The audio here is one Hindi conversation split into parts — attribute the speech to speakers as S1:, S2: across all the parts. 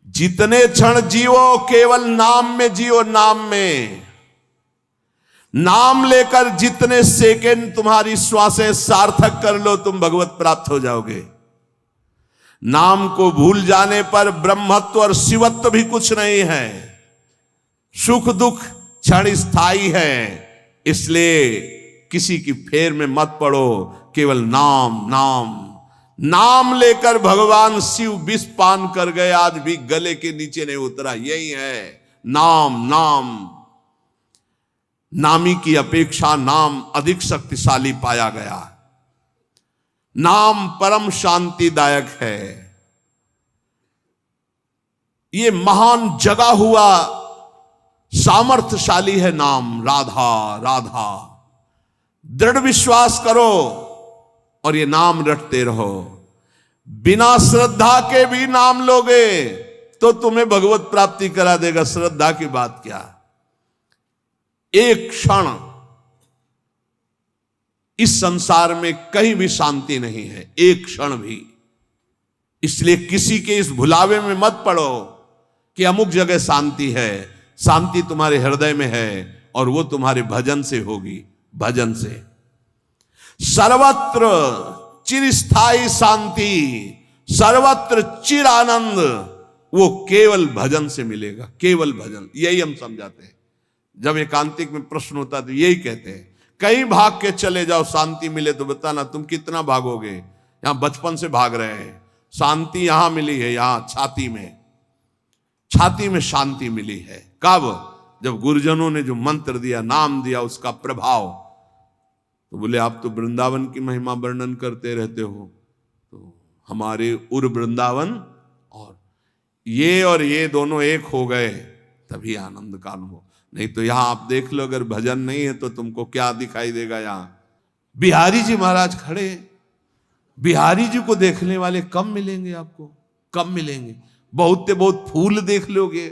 S1: जितने क्षण जियो केवल नाम में जियो, नाम में। नाम लेकर जितने सेकंड तुम्हारी श्वासें सार्थक कर लो, तुम भगवत प्राप्त हो जाओगे। नाम को भूल जाने पर ब्रह्मत्व और शिवत्व भी कुछ नहीं है। सुख दुख क्षण स्थायी है, इसलिए किसी की फेर में मत पड़ो, केवल नाम नाम। नाम लेकर भगवान शिव विष पान कर गए, आज भी गले के नीचे नहीं उतरा। यही है नाम नाम। नामी की अपेक्षा नाम अधिक शक्तिशाली पाया गया। नाम परम शांतिदायक है। ये महान जगा हुआ सामर्थ्यशाली है नाम। राधा राधा दृढ़ विश्वास करो और ये नाम रटते रहो। बिना श्रद्धा के भी नाम लोगे तो तुम्हें भगवत प्राप्ति करा देगा। श्रद्धा की बात क्या। एक क्षण इस संसार में कहीं भी शांति नहीं है, एक क्षण भी। इसलिए किसी के इस भुलावे में मत पड़ो कि अमुक जगह शांति है। शांति तुम्हारे हृदय में है और वो तुम्हारे भजन से होगी। भजन से सर्वत्र चिरस्थायी शांति, सर्वत्र चिर आनंद, वो केवल भजन से मिलेगा। केवल भजन, यही हम समझाते हैं। जब एकांतिक में प्रश्न होता तो यही कहते हैं, कहीं भाग के चले जाओ शांति मिले तो बताना। तुम कितना भागोगे? यहां बचपन से भाग रहे हैं। शांति यहां मिली है, यहां छाती में, छाती में शांति मिली है। कब? जब गुरुजनों ने जो मंत्र दिया, नाम दिया, उसका प्रभाव। तो बोले आप तो वृंदावन की महिमा वर्णन करते रहते हो, तो हमारे उर वृंदावन और ये दोनों एक हो गए तभी आनंद का अनुभव। नहीं तो यहां आप देख लो, अगर भजन नहीं है तो तुमको क्या दिखाई देगा। यहां बिहारी जी महाराज खड़े। बिहारी जी को देखने वाले कम मिलेंगे आपको, कम मिलेंगे। बहुत से बहुत फूल देख लोगे,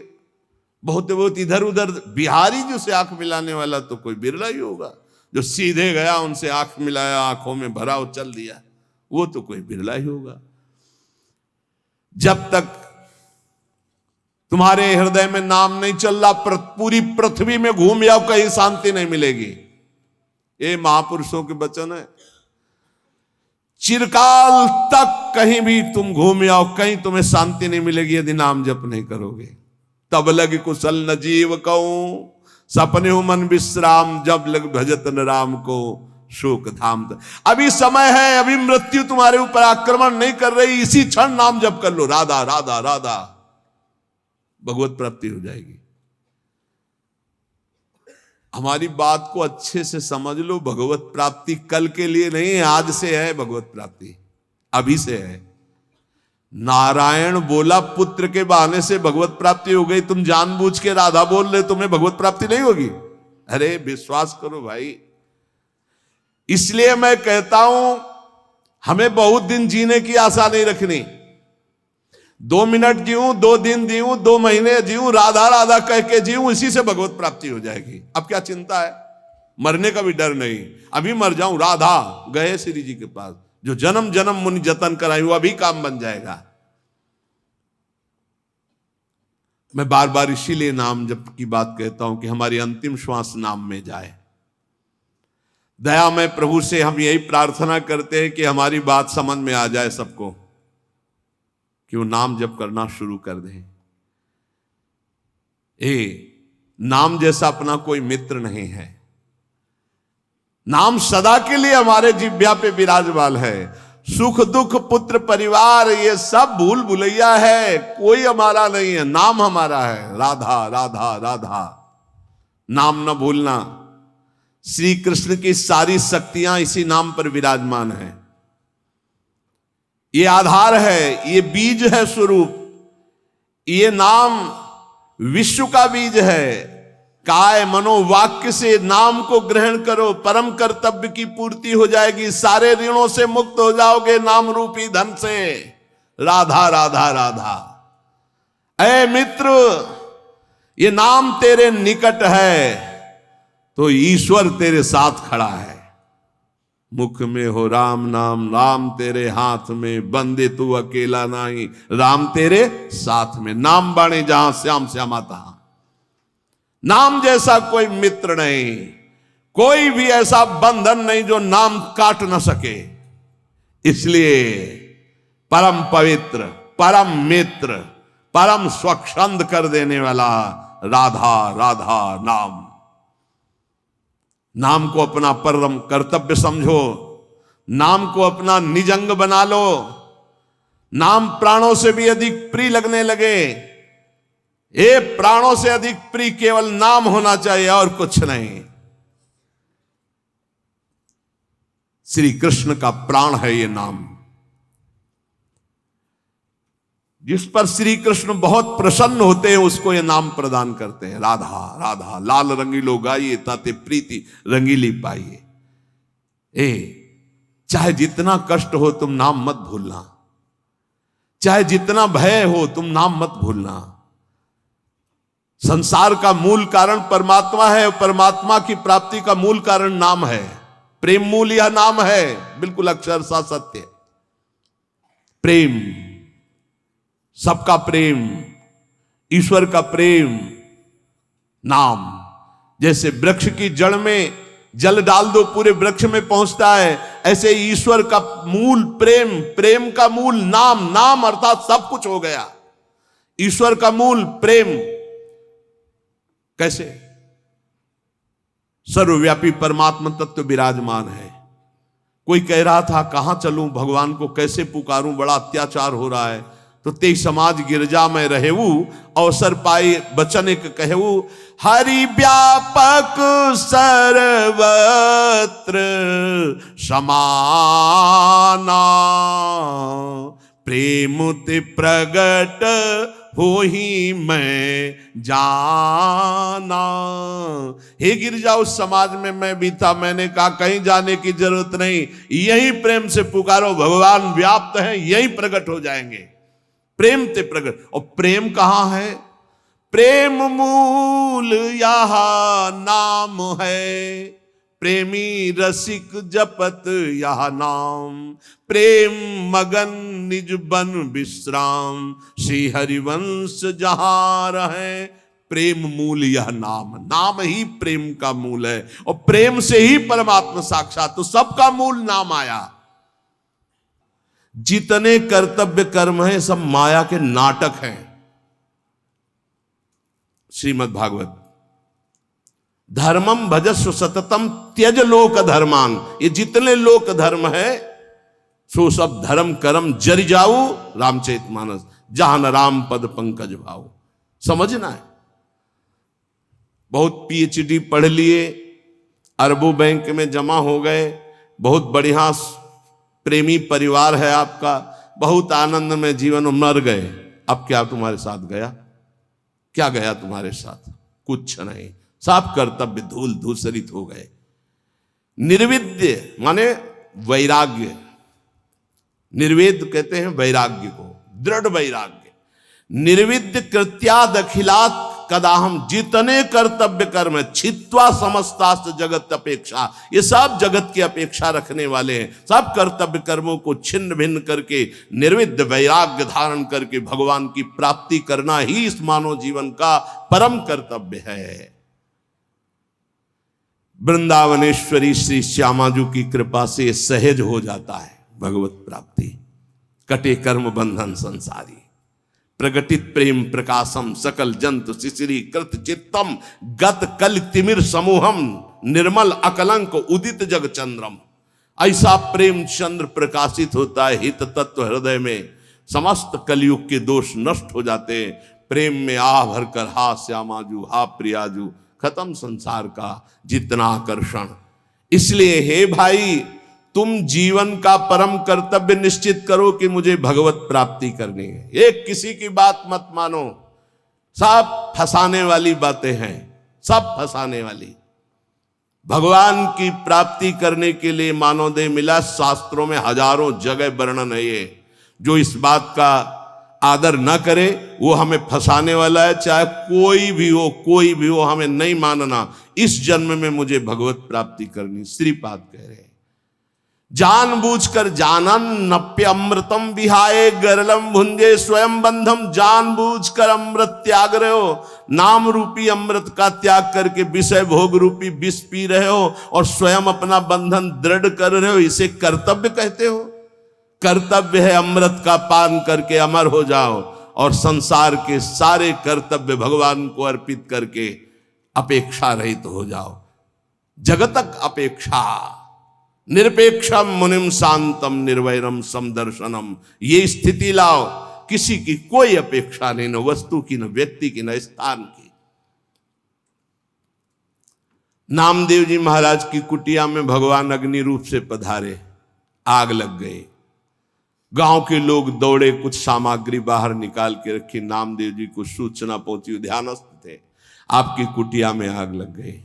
S1: बहुत से बहुत इधर उधर। बिहारी जी से आंख मिलाने वाला तो कोई बिरला ही होगा। जो सीधे गया, उनसे आंख मिलाया, आंखों में भरा और चल दिया, वो तो कोई बिरला ही होगा। जब तक तुम्हारे हृदय में नाम नहीं चल रहा, पूरी पृथ्वी में घूम जाओ, कहीं शांति नहीं मिलेगी। ये महापुरुषों के वचन है। चिरकाल तक कहीं भी तुम घूम जाओ, कहीं तुम्हें शांति नहीं मिलेगी यदि नाम जप नहीं करोगे। तब लग कुशल न जीव कहूं, सपने हो मन विश्राम, जब लग भजत न राम को शोक धाम। अभी समय है, अभी मृत्यु तुम्हारे ऊपर आक्रमण नहीं कर रही। इसी क्षण नाम जप कर लो, राधा राधा राधा, भगवत प्राप्ति हो जाएगी। हमारी बात को अच्छे से समझ लो। भगवत प्राप्ति कल के लिए नहीं, आज से है। भगवत प्राप्ति अभी से है। नारायण बोला पुत्र के बहाने से भगवत प्राप्ति हो गई। तुम जानबूझ के राधा बोल रहे, तुम्हें भगवत प्राप्ति नहीं होगी। अरे विश्वास करो भाई। इसलिए मैं कहता हूं, हमें बहुत दिन जीने की आशा नहीं रखनी। 2 मिनट जीऊं, 2 दिन जीऊं, 2 महीने जीऊं, राधा राधा कह के जीऊं, इसी से भगवत प्राप्ति हो जाएगी। अब क्या चिंता है? मरने का भी डर नहीं। अभी मर जाऊं, राधा गए श्री जी के पास, जो जन्म जन्म मुनि जतन कराई, वो अभी काम बन जाएगा। मैं बार बार इसीलिए नाम जप की बात कहता हूं कि हमारी अंतिम श्वास नाम में जाए। दया में प्रभु से हम यही प्रार्थना करते हैं कि हमारी बात समझ में आ जाए सबको, कि वो नाम जप करना शुरू कर दें। नाम जैसा अपना कोई मित्र नहीं है। नाम सदा के लिए हमारे जिह्वा पे विराजमान है। सुख दुख पुत्र परिवार ये सब भूल भुलैया है, कोई हमारा नहीं है। नाम हमारा है। राधा राधा राधा, नाम न भूलना। श्री कृष्ण की सारी शक्तियां इसी नाम पर विराजमान है। ये आधार है, ये बीज है स्वरूप। ये नाम विश्व का बीज है। काय मनोवाक्य से नाम को ग्रहण करो, परम कर्तव्य की पूर्ति हो जाएगी। सारे ऋणों से मुक्त हो जाओगे नाम रूपी धन से। राधा राधा राधा। ऐ मित्र, ये नाम तेरे निकट है तो ईश्वर तेरे साथ खड़ा है। मुख में हो राम नाम, राम तेरे हाथ में, बंदे तू अकेला नहीं, राम तेरे साथ में। नाम बाणे जहां श्याम श्यामा तहां। नाम जैसा कोई मित्र नहीं, कोई भी ऐसा बंधन नहीं जो नाम काट न सके। इसलिए परम पवित्र, परम मित्र, परम स्वच्छंद कर देने वाला राधा राधा नाम। नाम को अपना परम कर्तव्य समझो, नाम को अपना निजंग बना लो। नाम प्राणों से भी अधिक प्रिय लगने लगे। ये प्राणों से अधिक प्रिय केवल नाम होना चाहिए और कुछ नहीं। श्री कृष्ण का प्राण है ये नाम, जिस पर श्री कृष्ण बहुत प्रसन्न होते हैं उसको ये नाम प्रदान करते हैं। राधा राधा लाल रंगीलो गाइए, ताते प्रीति रंगीली पाइए। चाहे जितना कष्ट हो तुम नाम मत भूलना, चाहे जितना भय हो तुम नाम मत भूलना। संसार का मूल कारण परमात्मा है, परमात्मा की प्राप्ति का मूल कारण नाम है। प्रेम मूल यह नाम है, बिल्कुल अक्षरशः सत्य। प्रेम, सबका प्रेम, ईश्वर का प्रेम, नाम। जैसे वृक्ष की जड़ में जल डाल दो पूरे वृक्ष में पहुंचता है, ऐसे ईश्वर का मूल प्रेम, प्रेम का मूल नाम। नाम अर्थात सब कुछ हो गया। ईश्वर का मूल प्रेम। कैसे? सर्वव्यापी परमात्मा तत्व विराजमान है। कोई कह रहा था कहां चलूं, भगवान को कैसे पुकारूं, बड़ा अत्याचार हो रहा है। तो ते समाज गिरजा में रहेऊ, अवसर पाए बचन एक कहू। हरि व्यापक सर्वत्र समाना, प्रेम ते प्रगट हो ही मैं जाना। हे गिरजा, उस समाज में मैं भी था, मैंने कहा कहीं जाने की जरूरत नहीं, यहीं प्रेम से पुकारो, भगवान व्याप्त है, यहीं प्रकट हो जाएंगे। प्रेम ते प्रगट। और प्रेम कहां है? प्रेम मूल यह नाम है, प्रेमी रसिक जपत यह नाम। प्रेम मगन निज बन विश्राम, श्री हरिवंश जहां रहे। प्रेम मूल यह नाम, नाम ही प्रेम का मूल है, और प्रेम से ही परमात्मा साक्षात। तो सबका मूल नाम आया। जितने कर्तव्य कर्म हैं सब माया के नाटक हैं। श्रीमद् भागवत, धर्मम भजस्व सततम त्यज लोक धर्मान। ये जितने लोक धर्म है सो सब धर्म कर्म जरि जाऊ, रामचरितमानस, जहां न राम पद पंकज भाऊ। समझना है। बहुत पीएचडी पढ़ लिए, अरबों बैंक में जमा हो गए, बहुत बढ़िया प्रेमी परिवार है आपका, बहुत आनंद में जीवन में मर गए। अब क्या तुम्हारे साथ गया? क्या गया तुम्हारे साथ? कुछ नहीं। सब कर्तव्य धूल धूसरित हो गए। निर्विद्य माने वैराग्य, निर्वेद कहते हैं वैराग्य को, दृढ़ वैराग्य। निर्विद्य कृत्याद अखिलात कदाहम, जितने कर्तव्य कर्म है, छित्वा समस्तास्त जगत अपेक्षा, ये सब जगत की अपेक्षा रखने वाले हैं। सब कर्तव्य कर्मों को छिन्न भिन्न करके निर्विद्य वैराग्य धारण करके भगवान की प्राप्ति करना ही इस मानव जीवन का परम कर्तव्य है। वृंदावनेश्वरी श्री श्यामाजू की कृपा से सहज हो जाता है भगवत प्राप्ति। कटे कर्म बंधन संसारी, प्रगटित प्रेम प्रकाशम, सकल जंतु शिशिरी कृत चित्तम, गत कल तिमिर समूहम, निर्मल अकलंक उदित जग चंद्रम। ऐसा प्रेम चंद्र प्रकाशित होता है हित तत्व हृदय में। समस्त कलयुग के दोष नष्ट हो जाते हैं। प्रेम में आ भर कर हा श्यामाजू, हा प्रियाजू, खत्म संसार का जितना आकर्षण। इसलिए हे भाई, तुम जीवन का परम कर्तव्य निश्चित करो कि मुझे भगवत प्राप्ति करनी है। एक किसी की बात मत मानो, सब फंसाने वाली बातें हैं, सब फंसाने वाली। भगवान की प्राप्ति करने के लिए मानव देह मिला, शास्त्रों में हजारों जगह वर्णन है ये। जो इस बात का आदर न करे वो हमें फंसाने वाला है। चाहे कोई भी हो, कोई भी हो, हमें नहीं मानना। इस जन्म में मुझे भगवत प्राप्ति करनी, श्रीपाद कह रहे हैं। जानबूझकर जानन नप्य अमृतम विहाय गरलम भुंजे स्वयं बंधम, जानबूझकर अमृत त्याग रहे हो, नाम रूपी अमृत का त्याग करके विषय भोग रूपी विष पी रहे हो और स्वयं अपना बंधन दृढ़ कर रहे हो, इसे कर्तव्य कहते हो? कर्तव्य है अमृत का पान करके अमर हो जाओ और संसार के सारे कर्तव्य भगवान को अर्पित करके अपेक्षा रहित हो जाओ। जगतक अपेक्षा निरपेक्षम मुनिम शांतम निर्वैरम समदर्शनम, ये स्थिति लाओ, किसी की कोई अपेक्षा नहीं, न वस्तु की, न व्यक्ति की, न स्थान की। नामदेव जी महाराज की कुटिया में भगवान अग्नि रूप से पधारे, आग लग गई। गांव के लोग दौड़े, कुछ सामग्री बाहर निकाल के रखी। नामदेव जी को सूचना पहुंची, ध्यानस्थ थे, आपकी कुटिया में आग लग गई।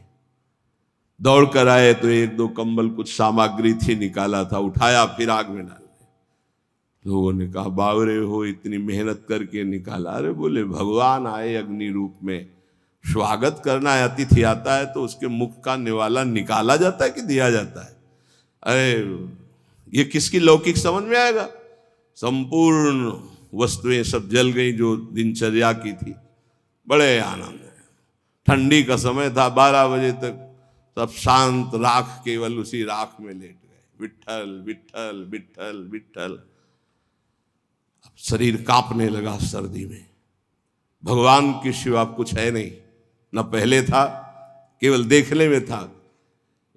S1: दौड़ कर आए तो एक दो कंबल कुछ सामग्री थी, निकाला था, उठाया, फिर आग में डाल दिया। लोगों ने कहा बावरे हो, इतनी मेहनत करके निकाला। अरे बोले भगवान आए अग्नि रूप में, स्वागत करना है, अतिथि आता है तो उसके मुख का निवाला निकाला जाता है कि दिया जाता है? अरे ये किसकी लौकिक समझ में आएगा? संपूर्ण वस्तुएं सब जल गई जो दिनचर्या की थी। बड़े आनंद है। ठंडी का समय था, 12 बजे तक सब शांत, राख केवल उसी राख में लेट गए। विट्ठल विट्ठल विट्ठल विट्ठल। अब शरीर कांपने लगा सर्दी में। भगवान के सिवा कुछ है नहीं, न पहले था, केवल देखने में था।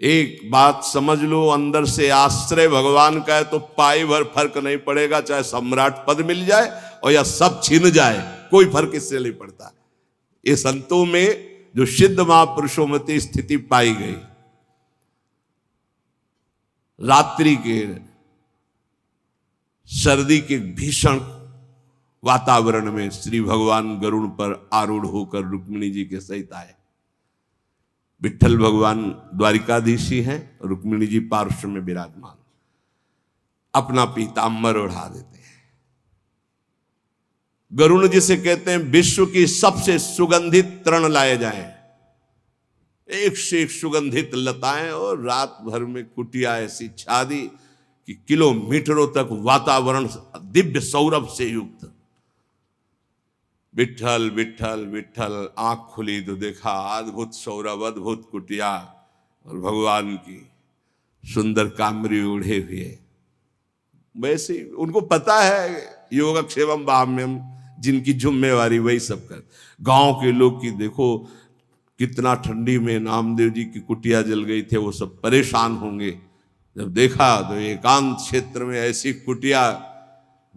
S1: एक बात समझ लो, अंदर से आश्रय भगवान का है तो पाई भर फर्क नहीं पड़ेगा, चाहे सम्राट पद मिल जाए और या सब छिन जाए, कोई फर्क इससे नहीं पड़ता। ये संतों में जो सिद्ध महापुरुषों में स्थिति पाई गई। रात्रि के सर्दी के भीषण वातावरण में श्री भगवान गरुड़ पर आरूढ़ होकर रुक्मिणी जी के सहित आए। विट्ठल भगवान द्वारिकाधीशी हैं, रुक्मिणी जी पार्श्व में विराजमान, अपना पीताम्बर ओढ़ा देते हैं। गरुड़ जिसे कहते हैं विश्व की सबसे सुगंधित तृण लाए जाएं, एक से एक सुगंधित लताएं, और रात भर में कुटिया ऐसी छा दी कि किलोमीटरों तक वातावरण दिव्य सौरभ से युक्त। विट्ठल विट्ठल विट्ठल, आंख खुली तो देखा अद्भुत सौरभ, अद्भुत कुटिया और भगवान की सुंदर कामरी ओढ़े हुए। वैसे उनको पता है योगक्षेमम बाह्यम, जिनकी जिम्मेवारी वही सब कर। गांव के लोग की देखो कितना ठंडी में नामदेव जी की कुटिया जल गई थे, वो सब परेशान होंगे। जब देखा तो एकांत क्षेत्र में ऐसी कुटिया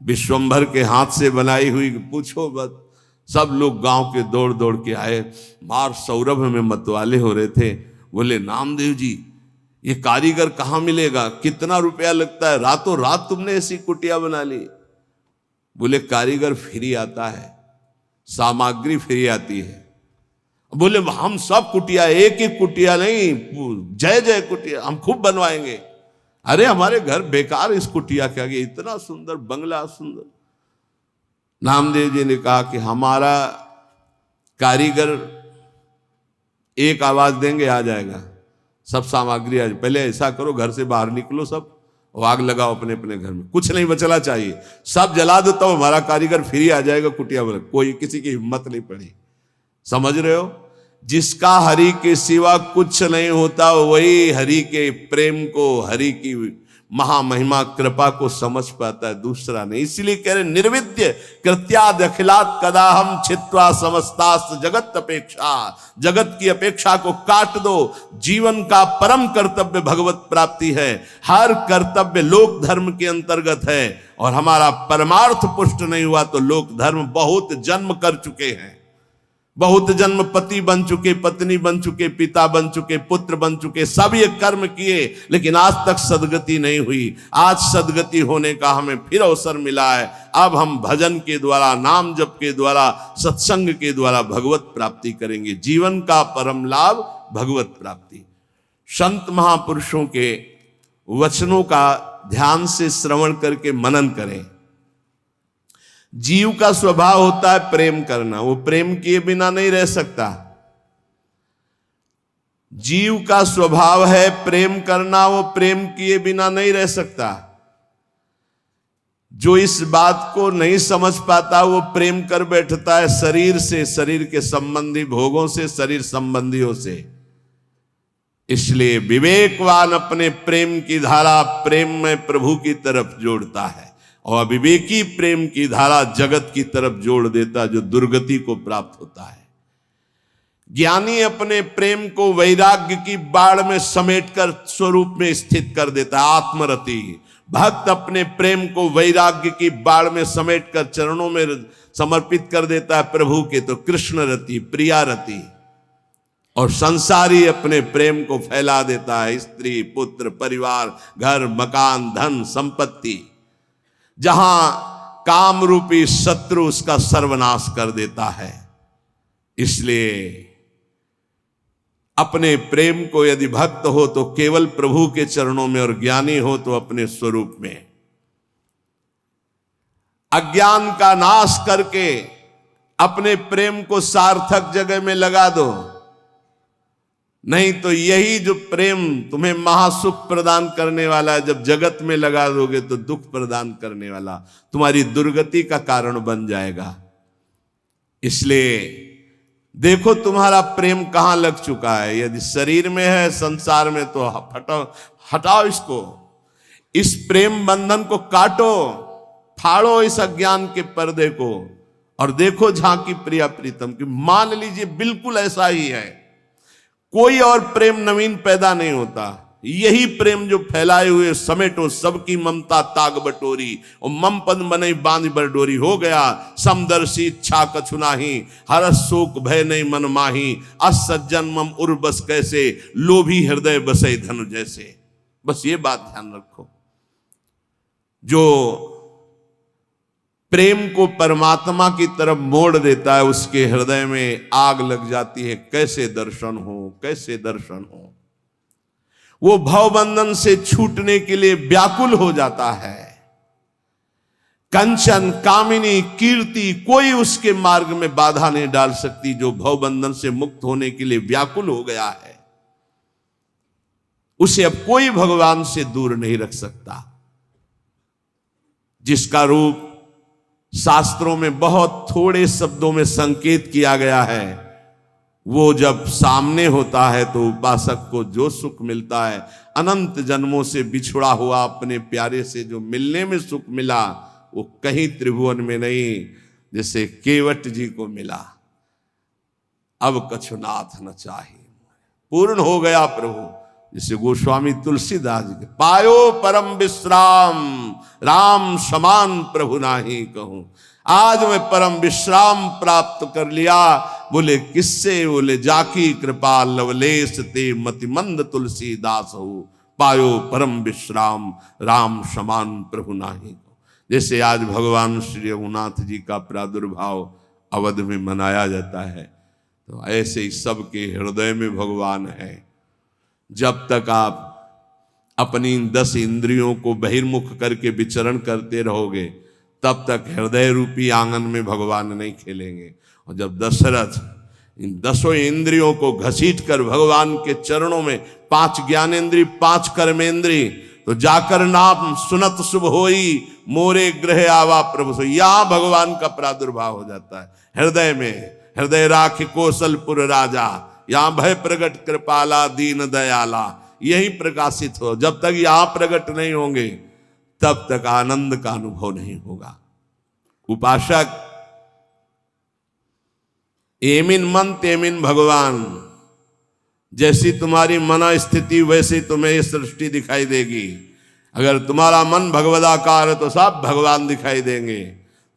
S1: विश्वंभर के हाथ से बनाई हुई, पूछो मत। सब लोग गांव के दौड़ दौड़ के आए, मार सौरभ में मतवाले हो रहे थे। बोले नामदेव जी ये कारीगर कहाँ मिलेगा, कितना रुपया लगता है, रातों रात तुमने ऐसी कुटिया बना ली? बोले कारीगर फ्री आता है, सामग्री फ्री आती है। बोले हम सब कुटिया, एक एक कुटिया नहीं, जय जय कुटिया हम खूब बनवाएंगे। अरे हमारे घर बेकार इस कुटिया के आगे, इतना सुंदर बंगला सुंदर। नामदेव जी ने कहा कि हमारा कारीगर एक आवाज देंगे आ जाएगा, सब सामग्री आज। पहले ऐसा करो घर से बाहर निकलो सब, और आग लगाओ अपने अपने घर में, कुछ नहीं बचना चाहिए, सब जला दो तो हमारा कारीगर फ्री आ जाएगा कुटिया बना। कोई किसी की हिम्मत नहीं पड़ी। समझ रहे हो? जिसका हरि के सिवा कुछ नहीं होता वही हरि के प्रेम को, हरि की महामहिमा कृपा को समझ पाता है, दूसरा नहीं। इसलिए कह रहे निर्विद्य कृत्याद अखिलात कदा हम छित्वा समस्तास्त जगत अपेक्षा। जगत की अपेक्षा को काट दो। जीवन का परम कर्तव्य भगवत प्राप्ति है। हर कर्तव्य लोक धर्म के अंतर्गत है, और हमारा परमार्थ पुष्ट नहीं हुआ तो लोक धर्म बहुत जन्म कर चुके हैं। बहुत जन्म पति बन चुके, पत्नी बन चुके, पिता बन चुके, पुत्र बन चुके, सब ये कर्म किए, लेकिन आज तक सदगति नहीं हुई। आज सदगति होने का हमें फिर अवसर मिला है। अब हम भजन के द्वारा, नाम जप के द्वारा, सत्संग के द्वारा भगवत प्राप्ति करेंगे। जीवन का परम लाभ भगवत प्राप्ति। संत महापुरुषों के वचनों का ध्यान से श्रवण करके मनन करें। जीव का स्वभाव होता है प्रेम करना, वो प्रेम किए बिना नहीं रह सकता। जीव का स्वभाव है प्रेम करना, वो प्रेम किए बिना नहीं रह सकता। जो इस बात को नहीं समझ पाता वो प्रेम कर बैठता है शरीर से, शरीर के संबंधी भोगों से, शरीर संबंधियों से। इसलिए विवेकवान अपने प्रेम की धारा प्रेम में प्रभु की तरफ जोड़ता है, और अविवेकी प्रेम की धारा जगत की तरफ जोड़ देता, जो दुर्गति को प्राप्त होता है। ज्ञानी अपने प्रेम को वैराग्य की बाढ़ में समेटकर स्वरूप में स्थित कर देता है, आत्मरति। भक्त अपने प्रेम को वैराग्य की बाढ़ में समेटकर चरणों में समर्पित कर देता है प्रभु के, तो कृष्ण रति, प्रिया रति। और संसारी अपने प्रेम को फैला देता है स्त्री, पुत्र, परिवार, घर, मकान, धन, संपत्ति, जहां काम रूपी शत्रु उसका सर्वनाश कर देता है। इसलिए अपने प्रेम को यदि भक्त हो तो केवल प्रभु के चरणों में, और ज्ञानी हो तो अपने स्वरूप में। अज्ञान का नाश करके अपने प्रेम को सार्थक जगह में लगा दो, नहीं तो यही जो प्रेम तुम्हें महासुख प्रदान करने वाला है, जब जगत में लगा दोगे तो दुख प्रदान करने वाला, तुम्हारी दुर्गति का कारण बन जाएगा। इसलिए देखो तुम्हारा प्रेम कहां लग चुका है। यदि शरीर में है, संसार में, तो हटाओ इसको, इस प्रेम बंधन को काटो, फाड़ो इस अज्ञान के पर्दे को, और देखो झांकी प्रिया प्रीतम की। मान लीजिए बिल्कुल ऐसा ही है, कोई और प्रेम नवीन पैदा नहीं होता, यही प्रेम जो फैलाए हुए समेटो सबकी ममता ताग बटोरी, और मम पद बनई बांध बरडोरी। हो गया समदर्शी इच्छा कछु नाही, हरस शोक भय नहीं मन माही, असज्जन मम उर्बस कैसे, लोभी हृदय बसे धनु जैसे। बस ये बात ध्यान रखो, जो प्रेम को परमात्मा की तरफ मोड़ देता है उसके हृदय में आग लग जाती है। कैसे दर्शन हो, कैसे दर्शन हो। वो भवबंधन से छूटने के लिए व्याकुल हो जाता है। कंचन, कामिनी, कीर्ति कोई उसके मार्ग में बाधा नहीं डाल सकती। जो भवबंधन से मुक्त होने के लिए व्याकुल हो गया है, उसे अब कोई भगवान से दूर नहीं रख सकता। जिसका रूप शास्त्रों में बहुत थोड़े शब्दों में संकेत किया गया है, वो जब सामने होता है तो उपासक को जो सुख मिलता है, अनंत जन्मों से बिछुड़ा हुआ अपने प्यारे से जो मिलने में सुख मिला, वो कहीं त्रिभुवन में नहीं, जैसे केवट जी को मिला। अब कछुनाथ न चाहिए, पूर्ण हो गया प्रभु। जैसे गोस्वामी तुलसीदास जी के, पायो परम विश्राम, राम समान प्रभु नाही कहूं। आज मैं परम विश्राम प्राप्त कर लिया। बोले किससे? बोले जाकी कृपा लवलेश ते मतिमंद तुलसीदास हो, पायो परम विश्राम, राम समान प्रभु नाही। जैसे आज भगवान श्री रघुनाथ जी का प्रादुर्भाव अवध में मनाया जाता है, तो ऐसे ही सबके हृदय में भगवान है। जब तक आप अपनी 10 इंद्रियों को बहिर्मुख करके विचरण करते रहोगे, तब तक हृदय रूपी आंगन में भगवान नहीं खेलेंगे। और जब दशरथ इन 10 इंद्रियों को घसीट कर भगवान के चरणों में, 5 ज्ञानेन्द्रिय 5 कर्मेंद्रिय, तो जाकर नाम सुनत शुभ होई, मोरे ग्रह आवा प्रभु सो। यहां भगवान का प्रादुर्भाव हो जाता है हृदय में। हृदय राख कौशलपुर राजा, यहां भय प्रगट कृपाला दीन दयाला, यही प्रकाशित हो। जब तक यहां प्रकट नहीं होंगे, तब तक आनंद का अनुभव नहीं होगा। उपासक एमिन मन तेमिन भगवान, जैसी तुम्हारी मन स्थिति वैसी तुम्हें ये सृष्टि दिखाई देगी। अगर तुम्हारा मन भगवदाकार है तो सब भगवान दिखाई देंगे,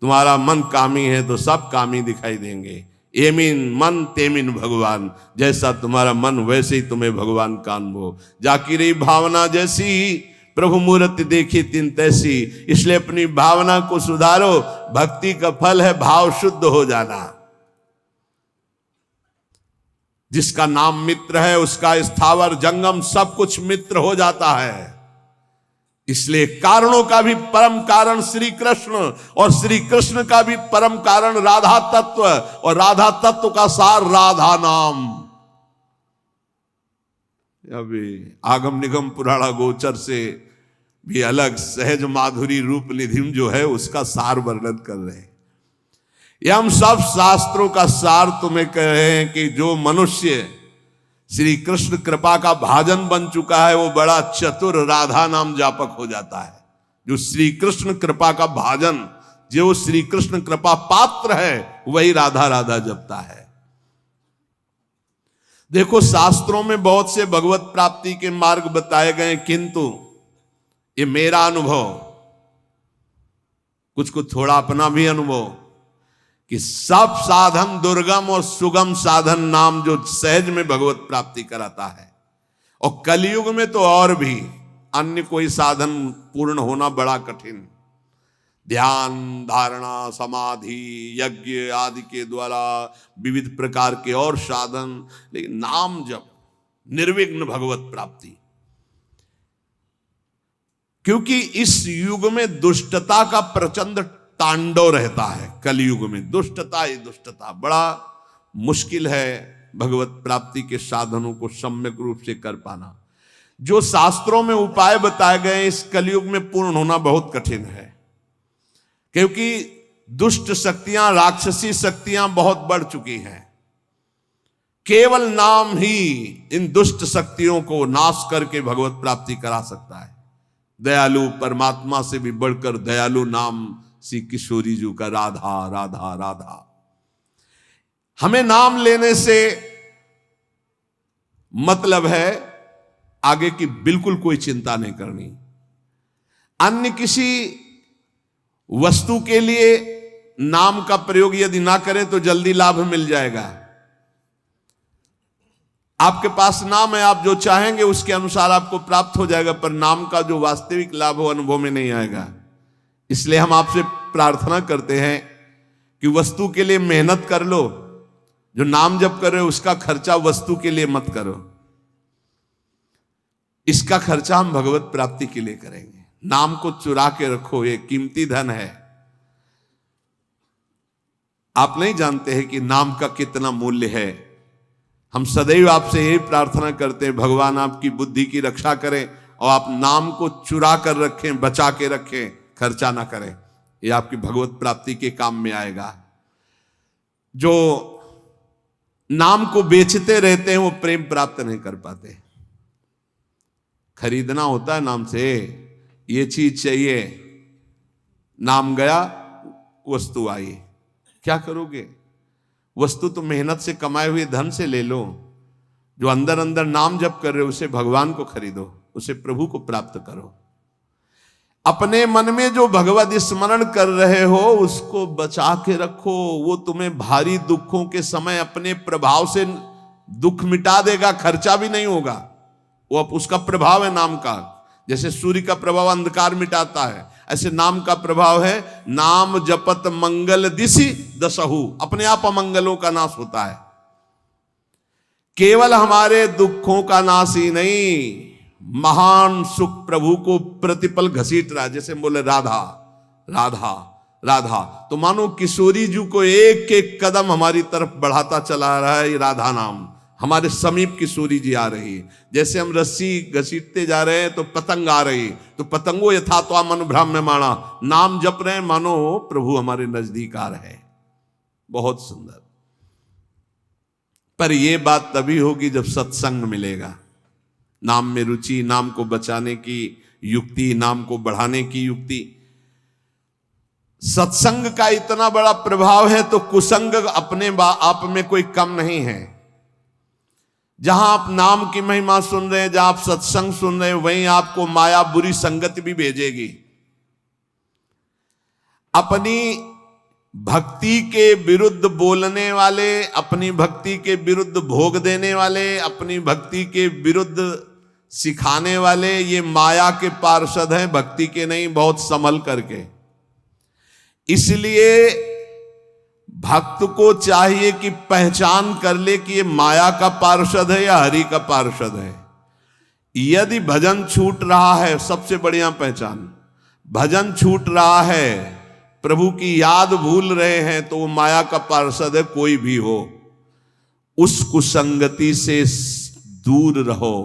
S1: तुम्हारा मन कामी है तो सब कामी दिखाई देंगे। एमिन मन तेमिन भगवान, जैसा तुम्हारा मन वैसे ही तुम्हें भगवान का अनुभव। जाकी रही भावना जैसी, प्रभु मूर्ति देखी तिन तैसी। इसलिए अपनी भावना को सुधारो। भक्ति का फल है भाव शुद्ध हो जाना। जिसका नाम मित्र है, उसका स्थावर जंगम सब कुछ मित्र हो जाता है। इसलिए कारणों का भी परम कारण श्री कृष्ण, और श्री कृष्ण का भी परम कारण राधा तत्व, और राधा तत्व का सार राधा नाम। अभी आगम निगम पुराणा गोचर से भी अलग सहज माधुरी रूप निधिम जो है उसका सार वर्णन कर रहे हैं। ये हम सब शास्त्रों का सार तुम्हें कह रहे हैं कि जो मनुष्य श्री कृष्ण कृपा का भाजन बन चुका है वो बड़ा चतुर राधा नाम जापक हो जाता है। जो श्री कृष्ण कृपा का भाजन, जो श्री कृष्ण कृपा पात्र है, वही राधा राधा जपता है। देखो शास्त्रों में बहुत से भगवत प्राप्ति के मार्ग बताए गए, किंतु ये मेरा अनुभव, कुछ कुछ थोड़ा अपना भी अनुभव, कि सब साधन दुर्गम और सुगम साधन नाम जो सहज में भगवत प्राप्ति कराता है। और कलयुग में तो और भी अन्य कोई साधन पूर्ण होना बड़ा कठिन। ध्यान, धारणा, समाधि, यज्ञ आदि के द्वारा विविध प्रकार के और साधन, लेकिन नाम जप, निर्विघ्न भगवत प्राप्ति। क्योंकि इस युग में दुष्टता का प्रचंड तांडव रहता है। कलयुग में दुष्टता ही दुष्टता, बड़ा मुश्किल है भगवत प्राप्ति के साधनों को सम्यक रूप से कर पाना। जो शास्त्रों में उपाय बताए गए इस कलयुग में पूर्ण होना बहुत कठिन है, क्योंकि दुष्ट शक्तियां, राक्षसी शक्तियां बहुत बढ़ चुकी हैं। केवल नाम ही इन दुष्ट शक्तियों को नाश करके भगवत प्राप्ति करा सकता है। दयालु परमात्मा से भी बढ़कर दयालु नाम श्री किशोरी जी का राधा राधा राधा। हमें नाम लेने से मतलब है आगे की बिल्कुल कोई चिंता नहीं करनी। अन्य किसी वस्तु के लिए नाम का प्रयोग यदि ना करें तो जल्दी लाभ मिल जाएगा। आपके पास नाम है, आप जो चाहेंगे उसके अनुसार आपको प्राप्त हो जाएगा, पर नाम का जो वास्तविक लाभ हो अनुभव में नहीं आएगा। इसलिए हम आपसे प्रार्थना करते हैं कि वस्तु के लिए मेहनत कर लो, जो नाम जप कर रहे हो उसका खर्चा वस्तु के लिए मत करो, इसका खर्चा हम भगवत प्राप्ति के लिए करेंगे। नाम को चुरा के रखो, ये कीमती धन है। आप नहीं जानते हैं कि नाम का कितना मूल्य है। हम सदैव आपसे यही प्रार्थना करते हैं, भगवान आपकी बुद्धि की रक्षा करें और आप नाम को चुरा कर रखें, बचा के रखें, खर्चा ना करें। ये आपकी भगवत प्राप्ति के काम में आएगा। जो नाम को बेचते रहते हैं वो प्रेम प्राप्त नहीं कर पाते। खरीदना होता है नाम से, ये चीज चाहिए, नाम गया वस्तु आई, क्या करोगे? वस्तु तो मेहनत से कमाए हुए धन से ले लो। जो अंदर अंदर नाम जप कर रहे हो उसे भगवान को खरीदो, उसे प्रभु को प्राप्त करो। अपने मन में जो भगवत स्मरण कर रहे हो उसको बचा के रखो। वो तुम्हें भारी दुखों के समय अपने प्रभाव से दुख मिटा देगा, खर्चा भी नहीं होगा। वो अब उसका प्रभाव है नाम का। जैसे सूर्य का प्रभाव अंधकार मिटाता है, ऐसे नाम का प्रभाव है। नाम जपत मंगल दिशि दसहु, अपने आप अमंगलों का नाश होता है। केवल हमारे दुखों का नाश ही नहीं, महान सुख प्रभु को प्रतिपल घसीट रहा है। जैसे बोले राधा राधा राधा, तो मानो किशोरी जी को एक एक कदम हमारी तरफ बढ़ाता चला रहा है। राधा नाम हमारे समीप किशोरी जी आ रही है। जैसे हम रस्सी घसीटते जा रहे हैं तो पतंग आ रही, तो पतंगो यथा तो मन भ्राम्यमाणा, नाम जप रहे हैं मानो प्रभु हमारे नजदीक आ रहे हैं। बहुत सुंदर। पर यह बात तभी होगी जब सत्संग मिलेगा। नाम में रुचि, नाम को बचाने की युक्ति, नाम को बढ़ाने की युक्ति। सत्संग का इतना बड़ा प्रभाव है तो कुसंग अपने आप में कोई कम नहीं है। जहां आप नाम की महिमा सुन रहे हैं, जहां आप सत्संग सुन रहे हैं, वहीं आपको माया बुरी संगति भी भेजेगी। अपनी भक्ति के विरुद्ध बोलने वाले, अपनी भक्ति के विरुद्ध भोग देने वाले, अपनी भक्ति के विरुद्ध सिखाने वाले, ये माया के पार्षद हैं, भक्ति के नहीं। बहुत संभल करके। इसलिए भक्त को चाहिए कि पहचान कर ले कि ये माया का पार्षद है या हरि का पार्षद है। यदि भजन छूट रहा है, सबसे बढ़िया पहचान, भजन छूट रहा है, प्रभु की याद भूल रहे हैं, तो वो माया का पार्षद है। कोई भी हो, उस कुसंगति से दूर रहो।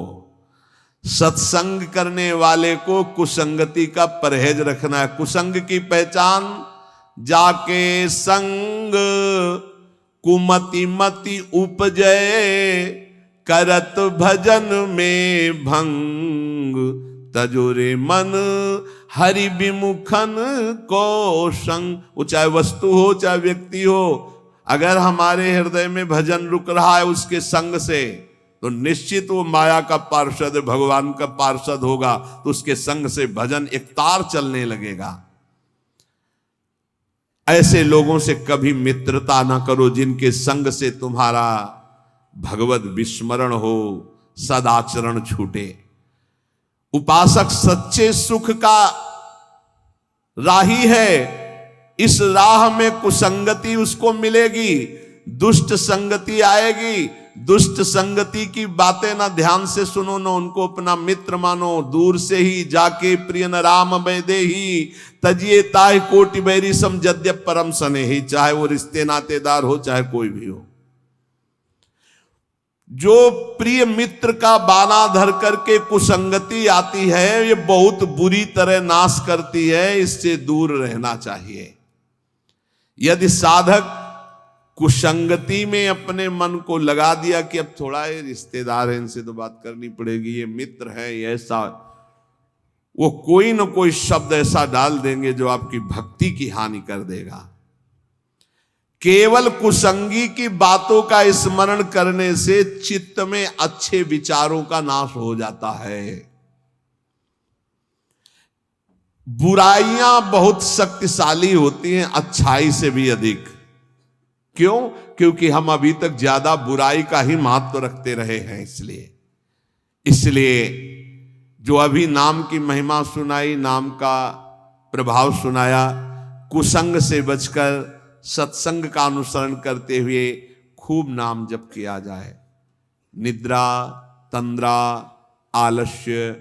S1: सत्संग करने वाले को कुसंगति का परहेज रखना है। कुसंग की पहचान, जाके संग कुमति मति उपजय, करत भजन में भंग, तजुरे मन हरि विमुखन को संग। वो चाहे वस्तु हो चाहे व्यक्ति हो, अगर हमारे हृदय में भजन रुक रहा है उसके संग से, तो निश्चित वो माया का पार्षद, भगवान का पार्षद होगा, तो उसके संग से भजन एक तार चलने लगेगा। ऐसे लोगों से कभी मित्रता ना करो जिनके संग से तुम्हारा भगवत विस्मरण हो, सदाचरण छूटे। उपासक सच्चे सुख का राही है, इस राह में कुसंगति उसको मिलेगी, दुष्ट संगति आएगी। दुष्ट संगति की बातें ना ध्यान से सुनो, ना उनको अपना मित्र मानो, दूर से ही जाके प्रिय न राम बैदे ही, तजिए ताय कोटि बैरी सम जद्यप परम सने ही। चाहे वो रिश्ते नातेदार हो चाहे कोई भी हो, जो प्रिय मित्र का बाना धर करके कुसंगति आती है, ये बहुत बुरी तरह नाश करती है, इससे दूर रहना चाहिए। यदि साधक कुसंगति में अपने मन को लगा दिया कि अब थोड़ा ये रिश्तेदार है, इनसे तो बात करनी पड़ेगी, ये मित्र है, ये ऐसा, वो कोई न कोई शब्द ऐसा डाल देंगे जो आपकी भक्ति की हानि कर देगा। केवल कुसंगी की बातों का स्मरण करने से चित्त में अच्छे विचारों का नाश हो जाता है। बुराइयां बहुत शक्तिशाली होती हैं अच्छाई से भी अधिक। क्यों? क्योंकि हम अभी तक ज्यादा बुराई का ही महत्व रखते रहे हैं। इसलिए जो अभी नाम की महिमा सुनाई, नाम का प्रभाव सुनाया, कुसंग से बचकर सत्संग का अनुसरण करते हुए खूब नाम जप किया जाए। निद्रा, तंद्रा, आलस्य,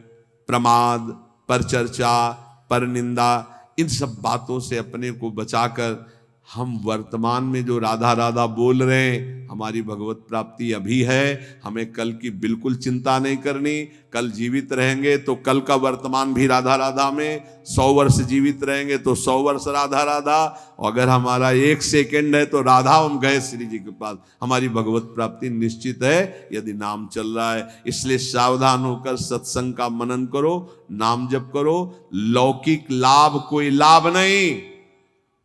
S1: प्रमाद, परचर्चा, परनिंदा, इन सब बातों से अपने को बचाकर हम वर्तमान में जो राधा राधा बोल रहे हैं, हमारी भगवत प्राप्ति अभी है। हमें कल की बिल्कुल चिंता नहीं करनी। कल जीवित रहेंगे तो कल का वर्तमान भी राधा राधा में, 100 वर्ष जीवित रहेंगे तो 100 वर्ष राधा राधा, और अगर हमारा 1 सेकंड है तो राधा हम गए श्री जी के पास। हमारी भगवत प्राप्ति निश्चित है यदि नाम चल रहा है। इसलिए सावधान होकर सत्संग का मनन करो, नाम जप करो। लौकिक लाभ कोई लाभ नहीं,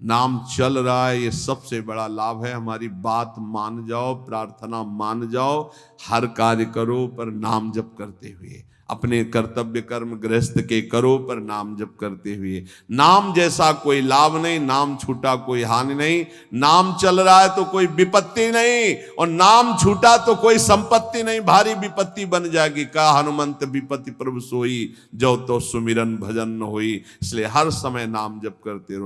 S1: नाम चल रहा है, ये सबसे बड़ा लाभ है। हमारी बात मान जाओ, प्रार्थना मान जाओ, हर कार्य करो पर नाम जप करते हुए। अपने कर्तव्य कर्म गृहस्थ के करो पर नाम जप करते हुए। नाम जैसा कोई लाभ नहीं, नाम छूटा कोई हानि नहीं। नाम चल रहा है तो कोई विपत्ति नहीं, और नाम छूटा तो कोई संपत्ति नहीं, भारी विपत्ति बन जाएगी। का हनुमंत विपत्ति प्रभु सोई, जो तो सुमिरन भजन न होई। इसलिए हर समय नाम जप करते रहो।